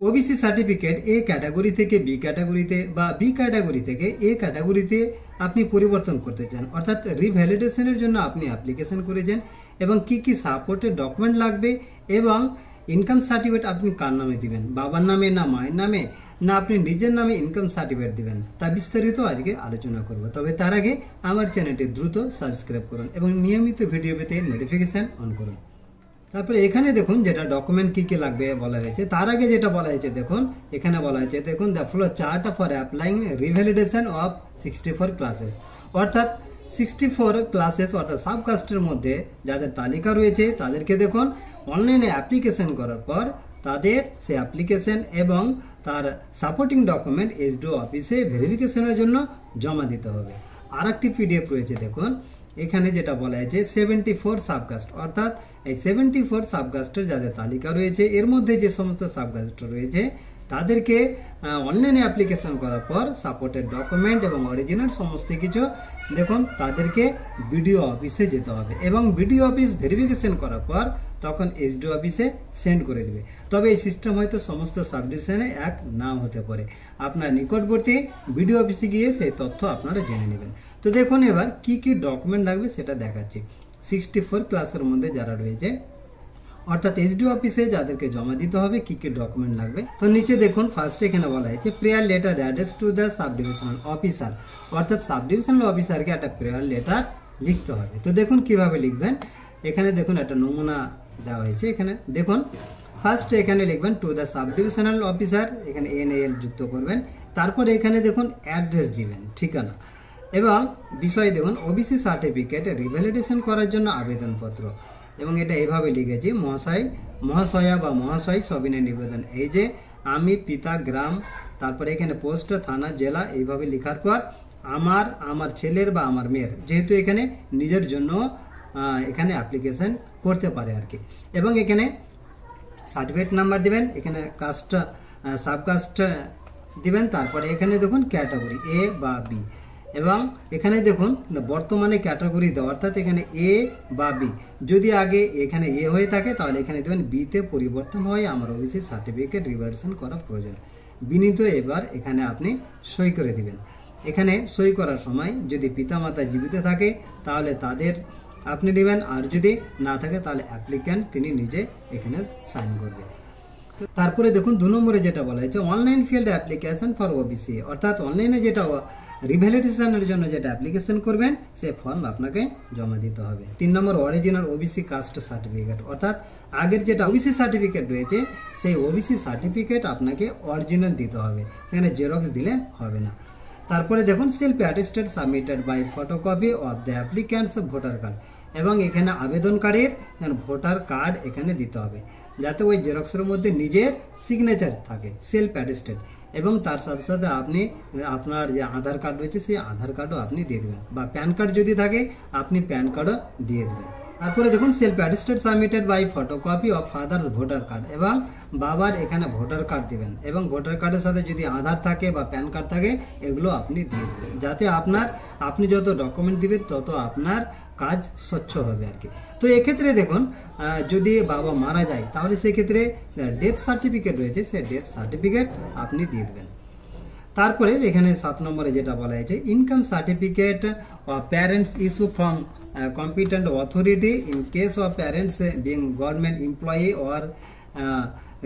OBC certificate A category থেকে B ক্যাটাগরিতে বা বি ক্যাটাগরি থেকে এ ক্যাটাগরিতে আপনি পরিবর্তন করতে চান, অর্থাৎ রিভ্যালিডেশনের জন্য আপনি অ্যাপ্লিকেশন করেছেন এবং কি কি সাপোর্টের ডকুমেন্ট লাগবে এবং ইনকাম সার্টিফিকেট আপনি কার নামে দিবেন, বাবার নামে না মায়ের নামে না আপনি নিজের নামে ইনকাম সার্টিফিকেট দিবেন, তা বিস্তারিত আজকে আলোচনা করব। তবে তার আগে আমার চ্যানেলটি দ্রুত সাবস্ক্রাইব করুন এবং নিয়মিত ভিডিও পেতে নোটিফিকেশন অন করুন। তারপরে এখানে দেখুন যেটা ডকুমেন্ট কি কি লাগবে বলা হয়েছে, তার আগে যেটা বলা হয়েছে দেখুন এখানে বলা হয়েছে দেখুন the flow chart for applying revalidation of 64 classes, অর্থাৎ 64 ক্লাসেস অর্থাৎ সাবকাস্টের মধ্যে যাদের তালিকা রয়েছে তাদেরকে দেখুন অনলাইনে অ্যাপ্লিকেশন করার পর তাদের সেই অ্যাপ্লিকেশন এবং তার সাপোর্টিং ডকুমেন্ট এসডিও অফিসে ভেরিফিকেশনের জন্য জমা দিতে হবে। আর একটি পিডিএফ রয়েছে দেখুন এখানে যেটা বলা হয়েছে 74 সাবকাস্ট, অর্থাৎ এই 74 সাবকাস্টের যাদের তালিকা রয়েছে এর মধ্যে যে সমস্ত সাবকাস্ট রয়েছে তাদেরকে অনলাইনে অ্যাপ্লিকেশন করার পর সাপোর্টের ডকুমেন্ট এবং অরিজিনাল সমস্ত কিছু দেখুন তাদেরকে বিডিও অফিসে যেতে হবে এবং বিডিও অফিস ভেরিফিকেশন করার পর তখন এসডিও অফিসে সেন্ড করে দেবে। তবে এই সিস্টেম হয়তো সমস্ত সাবডিভিশনে এক নাও হতে পারে, আপনার নিকটবর্তী বিডিও অফিসে গিয়ে সেই তথ্য আপনারা জেনে নেবেন। তো দেখুন এবার কি কি ডকুমেন্ট লাগবে সেটা দেখাচ্ছি। 64 ক্লাসের মধ্যে যারা রয়েছে অর্থাৎ এসডিও অফিসে যাদেরকে জমা দিতে হবে কি কি ডকুমেন্ট লাগবে, তো নিচে দেখুন ফার্স্টে এখানে বলা হয়েছে prayer letter address to the sub divisional officer, অর্থাৎ সাব ডিভিশনাল অফিসারকে একটা প্রেয়ার লেটার লিখতে হবে। তো দেখুন কিভাবে লিখবেন, এখানে দেখুন একটা নমুনা দেওয়া হয়েছে। এখানে দেখুন ফার্স্টে এখানে লিখবেন to the sub divisional officer, এখানে NAL যুক্ত করবেন, তারপরে এখানে দেখুন অ্যাড্রেস দিবেন, ঠিকানা, এবং বিষয় দেখুন ওবিসি সার্টিফিকেট রিভ্যালিডেশন করার জন্য আবেদনপত্র, এবং এটা এইভাবে লিখেছি মহাশয় মহাশয়া বা মহাশয় সবিনয় নিবেদন, এই যে আমি পিতা গ্রাম, তারপরে এখানে পোস্ট থানা জেলা, এইভাবে লেখার পর আমার ছেলের বা আমার মেয়ের, যেহেতু এখানে নিজের জন্য এখানে অ্যাপ্লিকেশন করতে পারে আর কি, এবং এখানে সার্টিফিকেট নাম্বার দিবেন, এখানে কাস্ট সাবকাস্ট দিবেন, তারপরে এখানে দেখুন ক্যাটাগরি এ বা বি, এবং এখানে দেখুন বর্তমানে ক্যাটাগরি দেওয়া, অর্থাৎ এখানে এ বা বি, যদি আগে এখানে এ হয়ে থাকে তাহলে এখানে দেবেন বিতে পরিবর্তন হয় আমার ওবিসি সার্টিফিকেট রিভ্যালিডেশন করা প্রয়োজন, বিনীত এবার এখানে আপনি সই করে দিবেন। এখানে সই করার সময় যদি পিতামাতা জীবিত থাকে তাহলে তাদের আপনি দিবেন, আর যদি না থাকে তাহলে অ্যাপ্লিক্যান্ট তিনি নিজে এখানে সাইন করবে। তারপরে দেখুন 2 নম্বরে যেটা বলা হয়েছে online field application for OBC, অর্থাৎ অনলাইনে যেটা রিভ্যালিডেশনের জন্য যেটা অ্যাপ্লিকেশন করবেন সে ফর্ম আপনাকে জমা দিতে হবে। 3 নম্বর অরিজিনাল ওবিসি কাস্ট সার্টিফিকেট, অর্থাৎ আগের যেটা ওবিসি সার্টিফিকেট রয়েছে সেই ওবিসি সার্টিফিকেট আপনাকে অরিজিনাল দিতে হবে, সেখানে জেরক্স দিলে হবে না। তারপরে দেখুন self attested submitted by photocopy of the applicant's voter card, এবং এখানে আবেদনকারীর ভোটার কার্ড এখানে দিতে হবে যাতে ওই জেরক্সের মধ্যে নিজের সিগনেচার থাকে, সেলফ অ্যাটেস্টেড, এবং তার সাথে সাথে আপনি আপনার যে আধার কার্ড রয়েছে সেই আধার কার্ডও আপনি দিয়ে দেবেন, বা প্যান কার্ড যদি থাকে আপনি প্যান কার্ডও দিয়ে দেবেন। তারপরে দেখুন self attested submitted by photocopy of father's voter card, এবং বাবার এখানে ভোটার কার্ড দিবেন, এবং ভোটার কার্ডের সাথে যদি আধার থাকে বা প্যান কার্ড থাকে এগুলো আপনি দিয়ে দেবেন, যাতে আপনি যত ডকুমেন্ট দিবেন তত আপনার কাজ স্বচ্ছ হবে আর কি। তো এক্ষেত্রে দেখুন যদি বাবা মারা যায় তাহলে সেক্ষেত্রে ডেথ সার্টিফিকেট রয়েছে সেই ডেথ সার্টিফিকেট আপনি দিয়ে দেবেন। তারপরে এখানে 7 নম্বরে যেটা বলা হয়েছে income certificate of parents issue from competent authority in case of parents being government employee or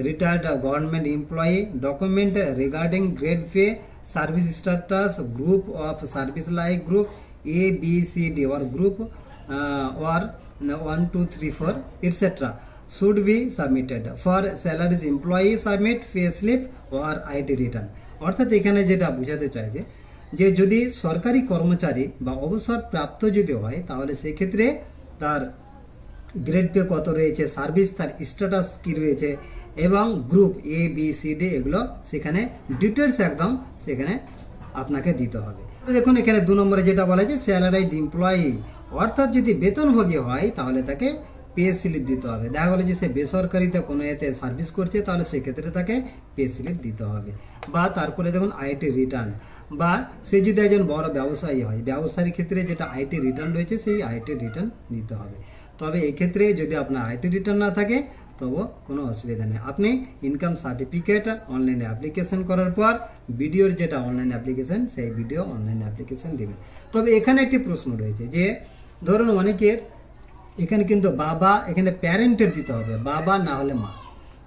retired government employee, document regarding grade pay, service status, group of service like group A, B, C, D or group or 1, 2, 3, 4 etc. should be submitted. For salaries employee submit pay slip or IT return, অর্থাৎ এখানে যেটা বোঝাতে চাইছে যে যদি সরকারি কর্মচারী বা অবসর প্রাপ্ত যদি হয় তাহলে সেক্ষেত্রে তার গ্রেড পে কত রয়েছে, সার্ভিস তার স্ট্যাটাস কি রয়েছে, এবং group A, B, C, D এগুলো সেখানে ডিটেলস একদম সেখানে আপনাকে দিতে হবে। দেখুন এখানে 2 নম্বরে যেটা বলা হয়েছে স্যালারিড এমপ্লয়ি, অর্থাৎ যদি বেতনভোগী হয় তাহলে তাকে পে স্লিপ দিতে হবে। দেখা গেলো যে সে বেসরকারিতে কোনো এতে সার্ভিস করছে তাহলে সেক্ষেত্রে তাকে পে স্লিপ দিতে হবে। বা তারপরে দেখুন IT রিটার্ন, বা সে যদি একজন বড় ব্যবসায়ী হয় ব্যবসায়ীর ক্ষেত্রে যেটা IT রিটার্ন রয়েছে সেই IT রিটার্ন নিতে হবে। তবে এই ক্ষেত্রে যদি আপনার IT রিটার্ন না থাকে তবুও কোনো অসুবিধা নেই। আপনি ইনকাম সার্টিফিকেট অনলাইনে অ্যাপ্লিকেশন করার পর ভিডিওর যেটা অনলাইন অ্যাপ্লিকেশন, সেই ভিডিও অনলাইন অ্যাপ্লিকেশন দেবেন। তবে এখানে একটি প্রশ্ন রয়েছে যে ধরুন অনেকের এখানে কিন্তু বাবা, এখানে প্যারেন্টের দিতে হবে, বাবা না হলে মা।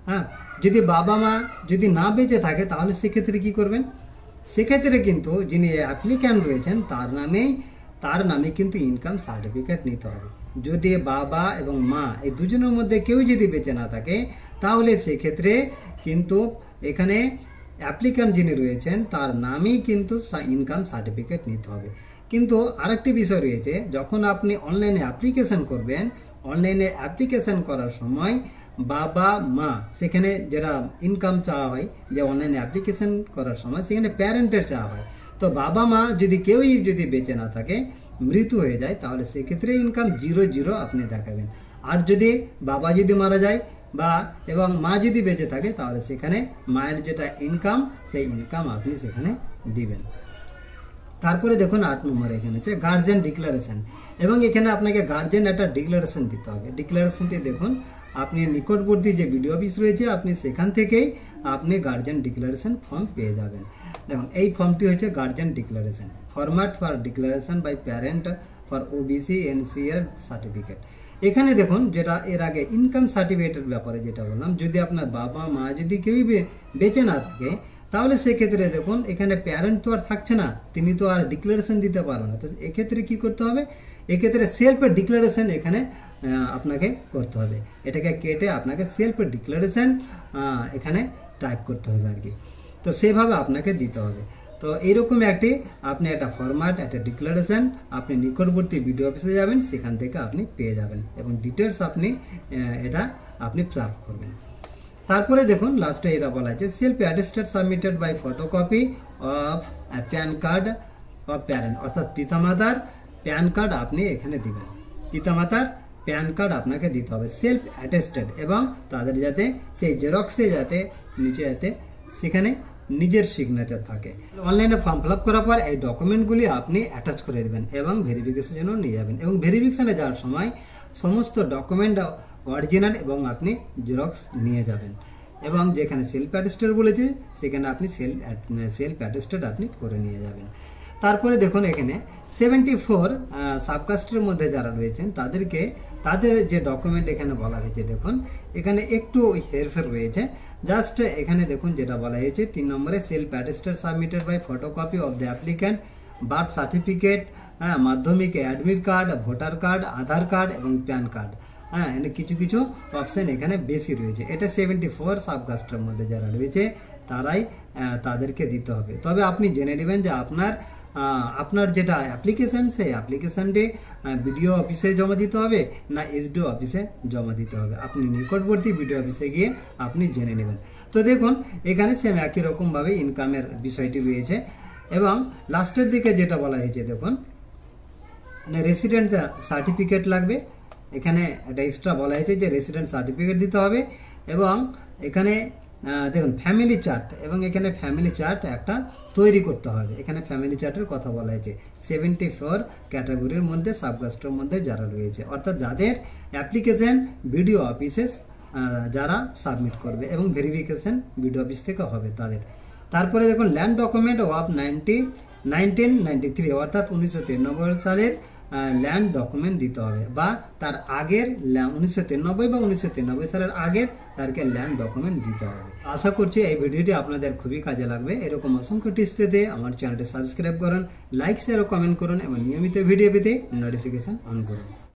হ্যাঁ, যদি বাবা মা যদি না বেঁচে থাকে তাহলে সেক্ষেত্রে কি করবেন? সেক্ষেত্রে কিন্তু যিনি অ্যাপ্লিক্যান্ট রয়েছেন তার নামে কিন্তু ইনকাম সার্টিফিকেট নিতে হবে। যদি বাবা এবং মা এই দুজনের মধ্যে কেউ যদি বেঁচে না থাকে তাহলে সেক্ষেত্রে কিন্তু এখানে অ্যাপ্লিক্যান্ট যিনি রয়েছেন তার নামেই কিন্তু ইনকাম সার্টিফিকেট নিতে হবে। কিন্তু আরেকটি বিষয় রয়েছে, যখন আপনি অনলাইনে অ্যাপ্লিকেশন করবেন, অনলাইনে অ্যাপ্লিকেশন করার সময় বাবা মা সেখানে যেটা ইনকাম চাওয়া হয়, যে অনলাইনে অ্যাপ্লিকেশন করার সময় সেখানে প্যারেন্টের চাওয়া হয়। তো বাবা মা যদি কেউই যদি বেঁচে না থাকে, মৃত্যু হয়ে যায়, তাহলে সেক্ষেত্রে ইনকাম 0 আপনি দেখাবেন। আর যদি বাবা যদি মারা যায় এবং মা যদি বেঁচে থাকে তাহলে সেখানে মায়ের যেটা ইনকাম, সেই ইনকাম আপনি সেখানে দিবেন। তারপরে দেখুন 8 নম্বরে এখানে হচ্ছে গার্জিয়ান ডিক্লারেশন, এবং এখানে আপনাকে গার্জিয়ান একটা ডিক্লারেশন দিতে হবে। ডিক্লারেশনটি দেখুন, আপনি নিকটবর্তী যে বিডিও অফিস রয়েছে আপনি সেখান থেকেই আপনি গার্জিয়ান ডিক্লারেশন ফর্ম পেয়ে যাবেন। দেখুন এই ফর্মটি হচ্ছে guardian declaration, format for declaration by parent for OBC NCL certificate. এখানে দেখুন, যেটা এর আগে ইনকাম সার্টিফিকেটের ব্যাপারে যেটা বললাম, যদি আপনার বাবা মা যদি কেউই বেঁচে না থাকে তাহলে সেক্ষেত্রে দেখুন এখানে প্যারেন্ট তো আর থাকছে না, তিনি তো আর ডিক্লারেশন দিতে পারবে না। তো এক্ষেত্রে কি করতে হবে? এক্ষেত্রে সেলফ ডিক্লারেশন এখানে আপনাকে করতে হবে। এটাকে কেটে আপনাকে সেলফ ডিক্লারেশন এখানে টাইপ করতে হবে আর কি। তো সেভাবে আপনাকে দিতে হবে। তো এইরকম আপনি একটা ফরম্যাট, একটা ডিক্লারেশন আপনি নিকটবর্তী বিডিও অফিসে যাবেন, সেখান থেকে আপনি পেয়ে যাবেন এবং ডিটেলস আপনি ফিল করবেন। তারপরে দেখুন লাস্টে এটা বলা আছে self attested submitted by photocopy of PAN card of parent, অর্থাৎ পিতামাতার প্যান কার্ড আপনি এখানে দিবেন। পিতামাতার প্যান কার্ড আপনাকে দিতে হবে সেলফ অ্যাটেস্টেড, এবং তাদের যাতে সেই জেরক্সে নিচে সেখানে নিজের সিগনেচার থাকে। অনলাইনে ফর্ম ফিল আপ করার পর এই ডকুমেন্টগুলি আপনি অ্যাটাচ করে দেবেন এবং ভেরিফিকেশনের জন্য নিয়ে যাবেন। এবং ভেরিফিকেশনে যাওয়ার সময় সমস্ত ডকুমেন্ট অরিজিনাল এবং আপনি জেরক্স নিয়ে যাবেন, এবং যেখানে সেলফ অ্যাটেস্টেড বলেছে সেখানে আপনি সেলফ অ্যাটেস্টেড আপনি করে নিয়ে যাবেন। তারপরে দেখুন এখানে 74 সাবকাস্টের মধ্যে যারা রয়েছেন তাদের যে ডকুমেন্ট এখানে বলা হয়েছে, দেখুন এখানে একটু হেরফের রয়েছে। জাস্ট এখানে দেখুন যেটা বলা হয়েছে 3 নম্বরে self attested submitted by photocopy of the applicant, birth certificate, মাধ্যমিক admit card, voter card, Aadhaar card এবং প্যান কার্ড। কিছু অপশন এখানে বেশি রয়েছে। এটা 74 সাবকাস্টের মধ্যে যারা রয়েছে তাদেরকে দিতে হবে। তবে আপনি জেনে নেবেন যে আপনার যেটা অ্যাপ্লিকেশন, সেই অ্যাপ্লিকেশনটি বিডিও অফিসে জমা দিতে হবে না এসডিও অফিসে জমা দিতে হবে। আপনি নিকটবর্তী বিডিও অফিসে গিয়ে আপনি জেনে নেবেন। তো দেখুন এখানে সেম একই রকমভাবে ইনকামের বিষয়টি রয়েছে। এবং লাস্টের দিকে যেটা বলা হয়েছে দেখুন, রেসিডেন্ট সার্টিফিকেট লাগবে। এখানে একটা এক্সট্রা বলা হয়েছে যে রেসিডেন্ট সার্টিফিকেট দিতে হবে। এবং এখানে দেখুন ফ্যামিলি চার্ট, এবং এখানে ফ্যামিলি চার্ট একটা তৈরি করতে হবে। এখানে ফ্যামিলি চার্টের কথা বলা হয়েছে 74 ক্যাটাগরির মধ্যে সাবকাস্টের মধ্যে যারা রয়েছে, অর্থাৎ যাদের অ্যাপ্লিকেশন বিডিও অফিসে যারা সাবমিট করবে এবং ভেরিফিকেশন বিডিও অফিস থেকে হবে তাদের। তারপরে দেখুন ল্যান্ড ডকুমেন্ট অফ 1993, অর্থাৎ 1993 সালের ল্যান্ড ডকুমেন্ট দিতে হবে, বা তার আগের 1993 বা 1993 সালের আগের তারকে ল্যান্ড ডকুমেন্ট দিতে হবে। আশা করছি এই ভিডিওটি আপনাদের খুবই কাজে লাগবে। এরকম অসংখ্য টিপস পেতে আমার চ্যানেলটি সাবস্ক্রাইব করুন, লাইক শেয়ার ও কমেন্ট করুন এবং নিয়মিত ভিডিও পেতে নোটিফিকেশন অন করুন।